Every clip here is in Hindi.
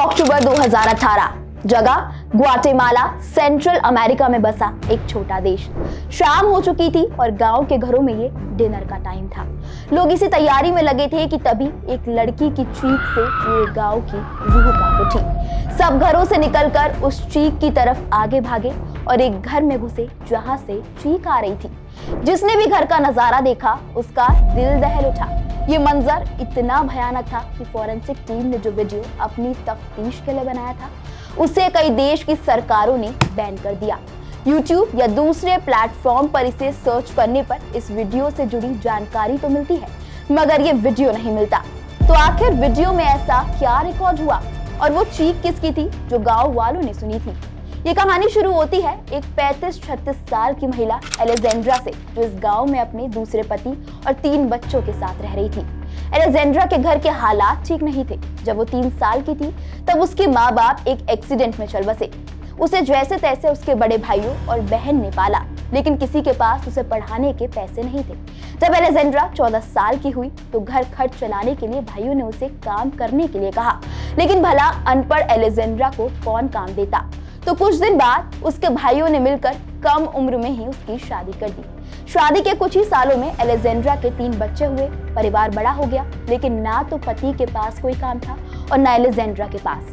अक्टूबर 2018, जगह ग्वाटेमाला, सेंट्रल अमेरिका में बसा एक छोटा देश। शाम हो चुकी थी और गांव के घरों में ये डिनर का टाइम था। लोग इसी तैयारी में लगे थे कि तभी एक लड़की की चीख से पूरे गांव की रूह कांप उठी। सब घरों से निकलकर उस चीख की तरफ आगे भागे और एक घर में घुसे जहां से चीख आ रही थी। जिसने भी घर का नजारा देखा उसका दिल दहल उठा। ये मंजर इतना भयानक था कि फॉरेंसिक टीम ने जो वीडियो अपनी तफ्तीश के लिए बनाया था उसे कई देश की सरकारों ने बैन कर दिया। YouTube या दूसरे प्लेटफॉर्म पर इसे सर्च करने पर इस वीडियो से जुड़ी जानकारी तो मिलती है, मगर ये वीडियो नहीं मिलता। तो आखिर वीडियो में ऐसा क्या रिकॉर्ड हुआ और वो चीख किसकी थी जो गांव वालों ने सुनी थी? ये कहानी शुरू होती है एक 35-36 साल की महिला एलेजेंड्रा से, जो इस गांव में अपने दूसरे पति और 3 बच्चों के साथ रह रही थी। एलेजेंड्रा के घर के हालात ठीक नहीं थे। जब वो 3 साल की थी तब उसके माँ बाप एक एक्सीडेंट में चल बसे। उसे जैसे तैसे उसके बड़े भाइयों और बहन ने पाला, लेकिन किसी के पास उसे पढ़ाने के पैसे नहीं थे। जब एलेजेंड्रा 14 साल की हुई तो घर खर्च चलाने के लिए भाइयों ने उसे काम करने के लिए कहा, लेकिन भला अनपढ़ एलेजेंड्रा को कौन काम देता। तो कुछ दिन बाद उसके भाइयों ने मिलकर कम उम्र में ही उसकी शादी कर दी। शादी के कुछ ही सालों में एलेजेंड्रा के 3 बच्चे हुए, परिवार बड़ा हो गया, लेकिन ना तो पति के पास कोई काम था और ना एलेजेंड्रा के पास।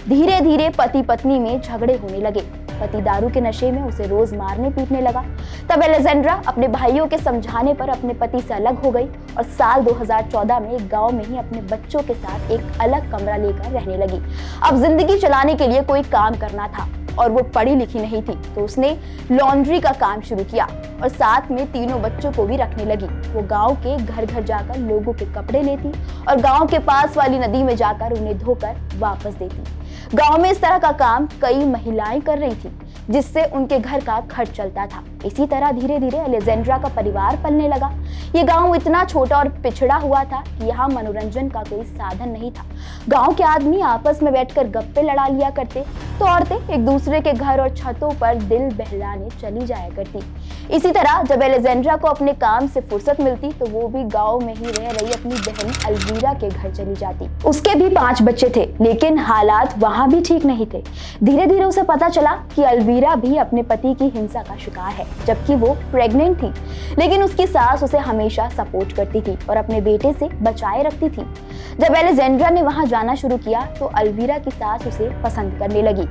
धीरे धीरे पति पत्नी में झगड़े होने लगे। पति दारू के नशे में उसे रोज मारने पीटने लगा। तब एलेजेंड्रा अपने भाइयों के समझाने पर अपने पति से अलग हो गई और साल 2014 में एक गांव में ही अपने बच्चों के साथ एक अलग कमरा लेकर रहने लगी। अब जिंदगी चलाने के लिए कोई काम करना था और वो पढ़ी लिखी नहीं थी, तो उसने लॉन्ड्री का काम शुरू किया और साथ में 3 बच्चों को भी रखने लगी। वो गांव के घर घर जाकर लोगों के कपड़े लेती और गांव के पास वाली नदी में जाकर उन्हें धोकर वापस देती। गांव में इस तरह का काम कई महिलाएं कर रही थी, जिससे उनके घर का खर्च चलता था। इसी तरह धीरे धीरे एलेजेंड्रा का परिवार पलने लगा। ये गांव इतना छोटा और पिछड़ा हुआ था कि यहाँ मनोरंजन का कोई साधन नहीं था। गांव के आदमी आपस में बैठकर गप्पे लड़ा लिया करते, तो औरतें एक दूसरे के घर और छतों पर दिल बहलाने चली जाया करती। इसी तरह जब एलेजेंड्रा को अपने काम से फुर्सत मिलती तो वो भी गांव में ही रह रही अपनी बहन अल्वीरा के घर चली जाती। उसके भी 5 बच्चे थे, लेकिन हालात वहां भी ठीक नहीं थे। धीरे धीरे उसे पता चला कि अल्वीरा भी अपने पति की हिंसा का शिकार है, जबकि वो प्रेग्नेंट थी, लेकिन उसकी सास उसे हमेशा सपोर्ट करती थी और अपने बेटे से बचाए रखती थी। जब एलेजेंड्रा ने वहां जाना शुरू किया तो अल्वीरा की सास उसे पसंद करने लगी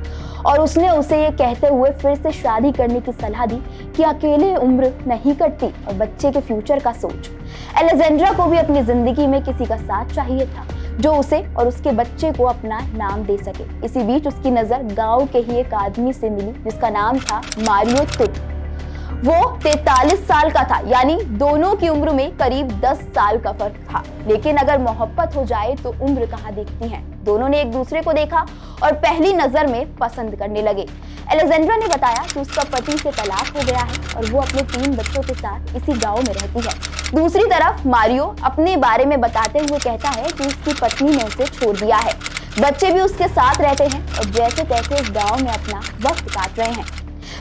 और उसने उसे ये कहते हुए फिर से शादी करने की सलाह दी कि अकेले उम्र नहीं कटती और बच्चे के फ्यूचर का सोच। एलेजेंड्रा को भी अपनी जिंदगी में किसी का साथ चाहिए था जो उसे और उसके बच्चे को अपना नाम दे सके। इसी बीच उसकी नजर गांव के ही एक आदमी से मिली जिसका नाम था मारियो तुट। वो 43 साल का था, यानी दोनों की उम्र में करीब 10 साल का फर्क था। लेकिन अगर मोहब्बत हो जाए तो उम्र कहाँ दिखती है। दोनों ने एक दूसरे को देखा और पहली नजर में पसंद करने लगे। एलेजेंड्रा ने बताया कि उसका पति से तलाक हो गया है और वो अपने 3 बच्चों के साथ इसी गांव में रहती है। दूसरी तरफ मारियो अपने बारे में बताते हुए कहता है कि उसकी पत्नी ने उसे छोड़ दिया है, बच्चे भी उसके साथ रहते हैं और जैसे तैसे इस गांव में अपना वक्त काट रहे हैं।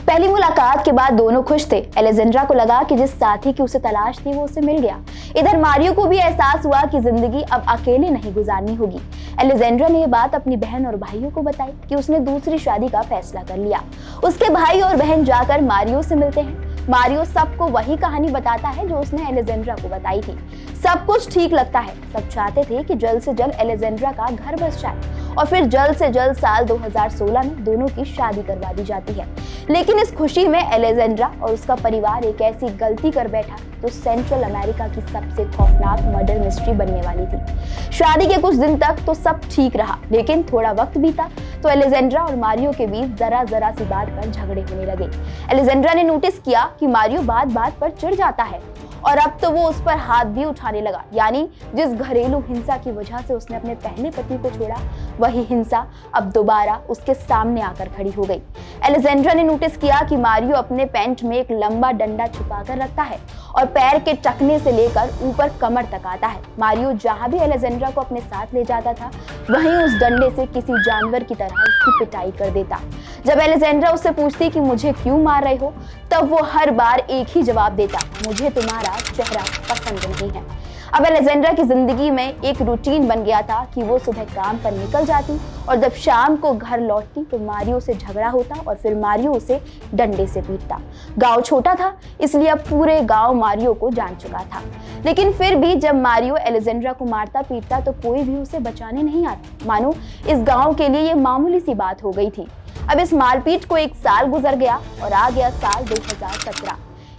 पहली मुलाकात के बाद दोनों खुश थे। एलेजेंड्रा को लगा कि जिस साथी की उसे तलाश थी वो उसे मिल गया। इधर मारियो को भी एहसास हुआ कि जिंदगी अब अकेले नहीं गुजारनी होगी। एलेजेंड्रा ने ये बात अपनी बहन और भाइयों को बताई कि उसने दूसरी शादी का फैसला कर लिया। उसके भाई और बहन जाकर मारियो से मिलते हैं। मारियो सबको वही कहानी बताता है जो उसने एलेजेंड्रा को बताई थी। सब कुछ ठीक लगता है। सब चाहते थे कि जल्द से जल्द एलेजेंड्रा का घर बस जाए और फिर जल्द से जल्द साल 2016 में दोनों की शादी करवा दी जाती है। लेकिन इस खुशी में एलेजेंड्रा और उसका परिवार एक ऐसी गलती कर बैठा तो सेंट्रल अमेरिका की सबसे खौफनाक मर्डर मिस्ट्री बनने वाली थी। शादी के कुछ दिन तक तो सब ठीक रहा, लेकिन थोड़ा वक्त बीता तो एलेजेंड्रा और मारियो के बीच जरा सी बात पर झगड़े होने लगे। एलेजेंड्रा ने नोटिस किया कि मारियो बात बात पर चिढ़ जाता है और अब तो वो उस पर हाथ भी उठाने लगा। यानी जिस घरेलू हिंसा की वजह से उसने अपने पहले पति को छोड़ा, वही हिंसा अब दोबारा उसके सामने आकर खड़ी हो गई। एलेजेंड्रा ने नोटिस किया कि मारियो अपने पैंट में एक लंबा डंडा छुपा कर रखता है और पैर के टखने से लेकर ऊपर कमर तक आता है। मारियो जहां भी एलेजेंड्रा को अपने साथ ले जाता था, वहीं उस डंडे से किसी जानवर की तरह उसकी पिटाई कर देता। जब एलेजेंड्रा उससे पूछती कि मुझे क्यों मार रहे हो, तब वो हर बार एक ही जवाब देता, मुझे तुम्हारा चेहरा पसंद नहीं है। अब एलेजेंड्रा की जिंदगी में एक रूटीन बन गया था कि वो सुबह काम पर निकल जाती और जब शाम को घर लौटती तो मारियो से झगड़ा होता और फिर मारियो उसे डंडे से पीटता। गांव छोटा था इसलिए अब पूरे गांव मारियो को जान चुका था, लेकिन फिर भी जब मारियो एलेजेंड्रा को मारता पीटता तो कोई भी उसे बचाने नहीं आता, मानो इस गांव के लिए ये मामूली सी बात हो गई थी। अब इस मारपीट को एक साल गुजर गया और आ गया साल 2017।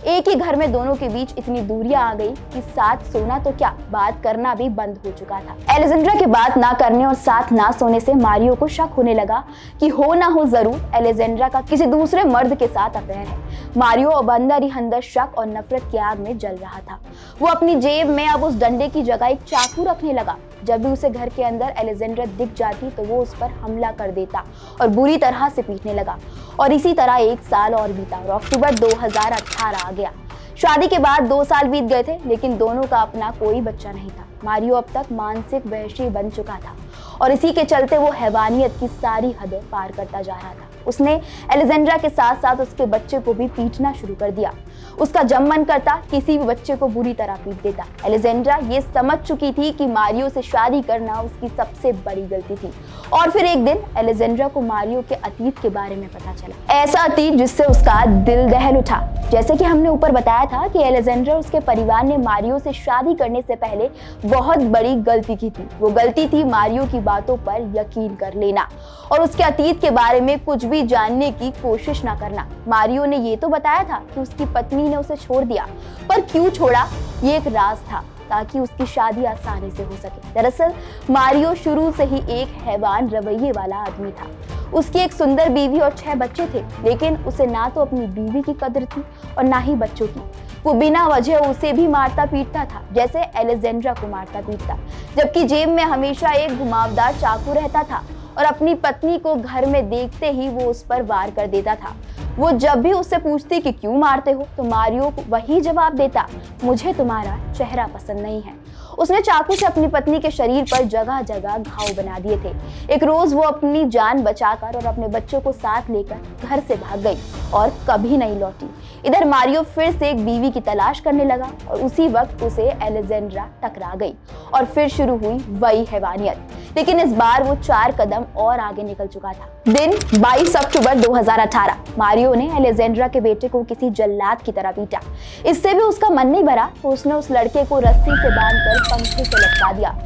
एक ही घर में दोनों के बीच इतनी दूरियां आ गई कि साथ सोना तो क्या, बात करना भी बंद हो चुका था। एलेजेंड्रा के बात ना करने और साथ ना सोने से मारियो को शक होने लगा कि हो ना हो जरूर एलेजेंड्रा का किसी दूसरे मर्द के साथ अफेयर है। मारियो अब अंदर ही अंदर शक और नफरत की आग में जल रहा था। वो अपनी जेब में अब उस डंडे की जगह एक चाकू रखने लगा। जब भी उसे घर के अंदर एलेजेंड्रा दिख जाती तो वो उस पर हमला कर देता और बुरी तरह से पीटने लगा। और इसी तरह एक साल और बीता और अक्टूबर 2018 आ गया। शादी के बाद 2 साल बीत गए थे, लेकिन दोनों का अपना कोई बच्चा नहीं था। मारियो अब तक मानसिक वहशी बन चुका था और इसी के चलते वो हैवानियत की सारी हदें पार करता जा रहा था। उसने एलेजेंड्रा के साथ साथ उसके बच्चे को भी पीटना शुरू कर दिया। उसका जब मन करता किसी भी बच्चे को बुरी तरह पीट देता। एलेजेंड्रा ये समझ चुकी थी कि मारियो से शादी करना उसकी सबसे बड़ी गलती थी। और फिर एक दिन एलेजेंड्रा को मारियो के अतीत के बारे में पता चला, ऐसा अतीत जिससे उसका दिल दहल उठा। जैसे कि हमने ऊपर बताया था कि एलेजेंड्रा उसके परिवार ने मारियो से शादी करने से पहले बहुत बड़ी गलती की थी। वो गलती थी मारियो की बातों पर यकीन कर लेना और उसके अतीत के बारे में कुछ भी जानने की कोशिश ना करना। मारियो ने ये तो बताया था कि उसकी पत्नी ने उसे छोड़ दिया, पर क्यों छोड़ा ये एक राज था ताकि उसकी शादी आसानी से हो सके। दरअसल मारियो शुरू से ही एक हैवान रवैये वाला आदमी था। उसकी एक सुंदर बीवी और 6 बच्चे थे, लेकिन उसे ना तो अपनी बीवी की कदर थी और ना ही बच्चों की। वो बिना वजह उसे भी मारता पीटता था, जैसे एलेजेंड्रा को मारता पीटता, जबकि जेब में हमेशा एक घुमावदार चाकू रहता था और अपनी पत्नी को घर में देखते ही वो उस पर वार कर देता था। वो जब भी उससे पूछती कि क्यों मारते हो तो मारियो को वही जवाब देता, मुझे तुम्हारा चेहरा पसंद नहीं है। उसने चाकू से अपनी पत्नी के शरीर पर जगह जगह घाव बना दिए थे। एक रोज वो अपनी जान बचाकर और अपने बच्चों को साथ लेकर घर से भाग गई और कभी नहीं लौटी। इधर मारियो फिर से एक बीवी की तलाश करने लगा और उसी वक्त उसे एलेजेंड्रा टकरा गई और फिर शुरू हुई वही हैवानियत, लेकिन इस बार वो 4 कदम और आगे निकल चुका था। दिन 22 अक्टूबर 2018। मारियो ने एलेजेंड्रा के बेटे को किसी जल्लाद की तरह पीटा। इससे भी उसका मन नहीं भरा तो उसने उस लड़के को रस्सी से बांधकर पंखे से लटका दिया।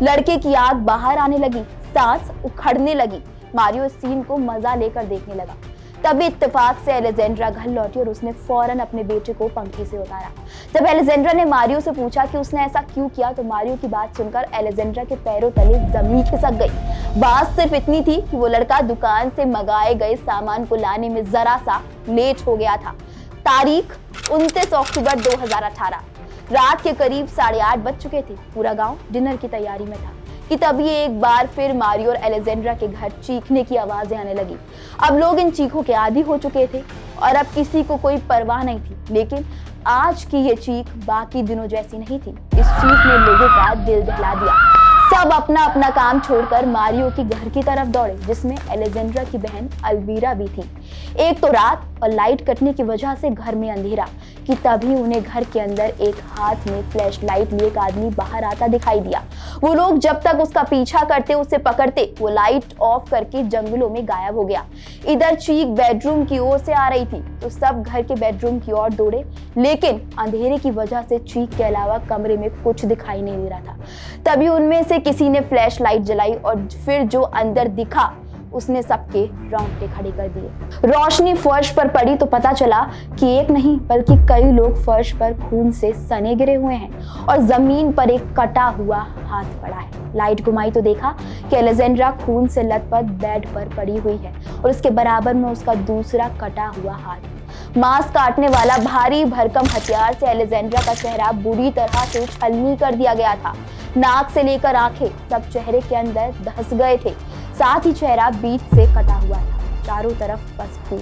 लड़के की आग बाहर आने लगी, सांस उखड़ने लगी। मारियो इस सीन को मजा लेकर देखने लगा। तभी इत्तेफाक से एलेजेंड्रा घर लौटी और उसने फौरन अपने बेटे को पंखे से उतारा। जब एलेजेंड्रा ने मारियो से पूछा कि उसने ऐसा क्यों किया तो मारियो की बात सुनकर एलेजेंड्रा के पैरों तले जमीन खिसक गई। बात सिर्फ इतनी थी कि वो लड़का दुकान से मंगाए गए सामान को लाने में जरा सा लेट हो गया था। तारीख 29 अक्टूबर 2018। रात के करीब 8:30 बज चुके थे। पूरा गांव डिनर की तैयारी में था कि तभी एक बार फिर मारियो और एलेजेंड्रा के घर चीखने की आवाजें आने लगी। अब लोग इन चीखों के आदी हो चुके थे और अब किसी को कोई परवाह नहीं थी, लेकिन आज की ये चीख बाकी दिनों जैसी नहीं थी। इस चीख ने लोगों का दिल दहला दिया। सब अपना अपना काम छोड़कर मारियो की घर की तरफ दौड़े, जिसमें एलेजेंड्रा की बहन अल्वीरा भी थी। एक तो रात और लाइट कटने की वजह से घर में अंधेरा कि तभी उन्हें घर के अंदर एक हाथ में फ्लैश लाइट लिए एक आदमी बाहर आता दिखाई दिया। वो लोग जब तक उसका पीछा करते उसे पकड़ते, वो लाइट ऑफ करके जंगलों में गायब हो गया। इधर चीख बेडरूम की ओर से आ रही थी तो सब घर के बेडरूम की ओर दौड़े, लेकिन अंधेरे की वजह से चीख के अलावा कमरे में कुछ दिखाई नहीं दे रहा था। तभी उनमें से किसी ने फ्लैश लाइट जलाई और फिर जो अंदर दिखा उसने सबके रोंगटे खड़े कर दिए। रोशनी फर्श पर पड़ी तो पता चला कि एक नहीं बल्कि कई लोग फर्श पर खून से सने गिरे हुए हैं और जमीन पर एक कटा हुआ हाथ पड़ा है। लाइट घुमाई तो देखा कि एलेजेंड्रा खून से लथपथ बेड पर पड़ी हुई है और उसके बराबर में उसका दूसरा कटा हुआ हाथ। मांस काटने वाला भारी भरकम हथियार से एलेजेंड्रा का चेहरा बुरी तरह से छलनी कर दिया गया था। नाक से लेकर आंखें सब चेहरे के अंदर धंस गए थे, साथ ही चेहरा बीच से कटा हुआ था। चारों तरफ बस खून,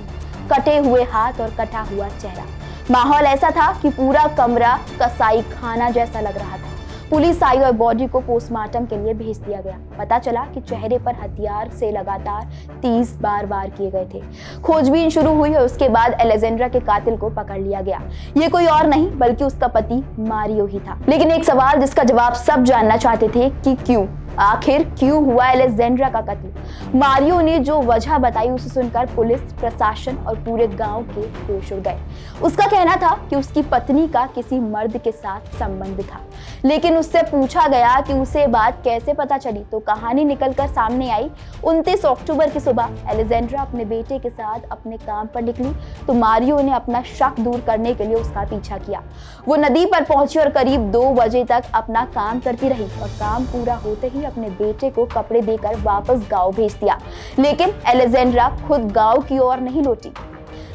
कटे हुए हाथ और कटा हुआ चेहरा। माहौल ऐसा था कि पूरा कमरा कसाई खाना जैसा लग रहा था। पुलिस आई और बॉडी को पोस्टमार्टम के लिए भेज दिया गया। पता चला कि चेहरे पर हथियार से लगातार 30 बार वार किए गए थे। खोजबीन शुरू हुई और उसके बाद एलेजेंड्रा के कातिल को पकड़ लिया गया। ये कोई और नहीं बल्कि उसका पति मारियो ही था। लेकिन एक सवाल जिसका जवाब सब जानना चाहते थे कि क्यों, आखिर क्यों हुआ एलेजेंड्रा का कत्ल। मारियो ने जो वजह बताई उसे सुनकर पुलिस, प्रशासन और पूरे गांव के होश उड़ गए। उसका कहना था कि उसकी पत्नी का किसी मर्द के साथ संबंध था, लेकिन उससे पूछा गया कि उसे बात कैसे पता चली तो कहानी निकलकर सामने आई। 29 अक्टूबर की सुबह एलेजेंड्रा अपने बेटे के साथ अपने काम पर निकली तो मारियो ने अपना शक दूर करने के लिए उसका पीछा किया। वो नदी पर पहुंची और करीब 2 बजे तक अपना काम करती रही और काम पूरा होते ही अपने बेटे को कपड़े देकर वापस गांव भेज दिया। लेकिन एलेजेंड्रा खुद गांव की ओर नहीं लौटी।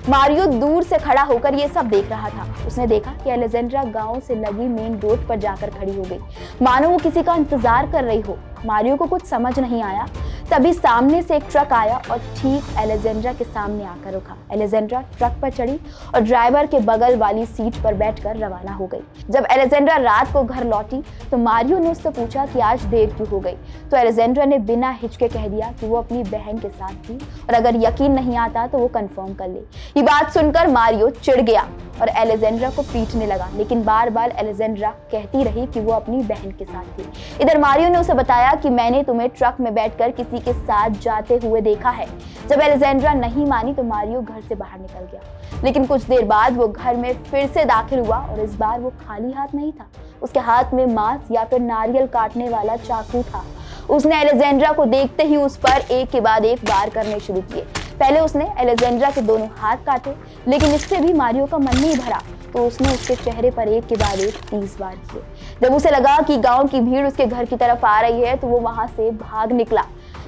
मारियो दूर से खड़ा होकर ये सब देख रहा था। उसने देखा कि एलेजेंड्रा गांव से लगी मेन रोड पर जाकर खड़ी हो गई, मानो वो किसी का इंतजार कर रही हो। मारियो को कुछ समझ नहीं आया। तभी सामने से एक ट्रक आया और ठीक एलेजेंड्रा के सामने आकर रुका। एलेजेंड्रा ट्रक पर चढ़ी और ड्राइवर के बगल वाली सीट पर बैठकर रवाना हो गई। जब एलेजेंड्रा रात को घर लौटी तो मारियो ने उससे पूछा कि आज देर क्यों हो गई, तो एलेजेंड्रा ने बिना हिचके कह दिया कि वो अपनी बहन के साथ थी और अगर यकीन नहीं आता तो वो कंफर्म कर ले। ये बात सुनकर मारियो चिढ़ गया और एलेजेंड्रा को पीटने लगा, लेकिन बार बार एलेजेंड्रा कहती रही कि वो अपनी बहन के साथ थी। इधर मारियो ने उसे बताया कि मैंने तुम्हें ट्रक में बैठकर किसी के साथ जाते हुए देखा है। जब एलेजेंड्रा नहीं मानी तो मारियो घर से बाहर निकल गया, लेकिन कुछ देर बाद वो घर में फिर से दाखिल हुआ और इस बार वो खाली हाथ नहीं था। उसके हाथ में मांस या फिर नारियल काटने वाला चाकू था। उसने एलेजेंड्रा को देखते ही उस पर एक के बाद एक वार करने शुरू किए। पहले उसने एलेजेंड्रा के दोनों हाथ काटे, लेकिन इससे भी मारियो का मन नहीं भरा तो उसने उसके चेहरे पर एक के बाद एक 30 वार किए। जब उसे लगा कि गांव की भीड़ उसके घर की तरफ आ रही है तो वो वहां से भाग निकला।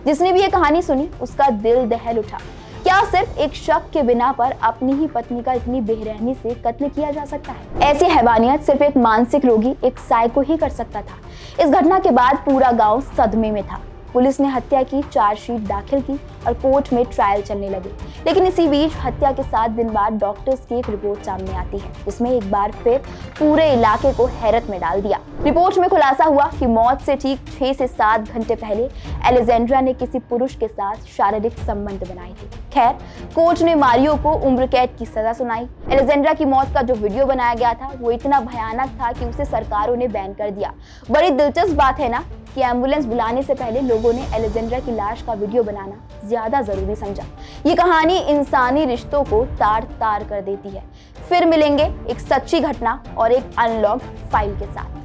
जिसने भी ये कहानी सुनी उसका दिल दहल उठा। क्या सिर्फ एक शक के बिना पर अपनी ही पत्नी का इतनी बेरहमी से कत्ल किया जा सकता है? ऐसी हैवानियत सिर्फ एक मानसिक रोगी, एक साइको ही कर सकता था। इस घटना के बाद पूरा गांव सदमे में था। पुलिस ने हत्या की चार्जशीट दाखिल की और कोर्ट में ट्रायल चलने लगे। लेकिन इसी बीच हत्या के 7 दिन बाद डॉक्टर्स की एक रिपोर्ट सामने आती है, जिसमें एक बार फिर पूरे इलाके को हैरत में डाल दिया। रिपोर्ट में खुलासा हुआ कि मौत से ठीक 6 से 7 घंटे पहले एलेजेंड्रा ने किसी पुरुष के साथ शारीरिक संबंध बनाए थे। खैर, कोर्ट ने मारियो को उम्र कैद की सजा सुनाई। एलेजेंड्रा की मौत का जो वीडियो बनाया गया था वो इतना भयानक था कि उसे सरकारों ने बैन कर दिया। बड़ी दिलचस्प बात है ना कि एम्बुलेंस बुलाने से पहले लोगों ने एलेजेंड्रा की लाश का वीडियो बनाना ज्यादा जरूरी समझा। ये कहानी इंसानी रिश्तों को तार तार कर देती है। फिर मिलेंगे एक सच्ची घटना और एक अनलॉक्ड फाइल के साथ।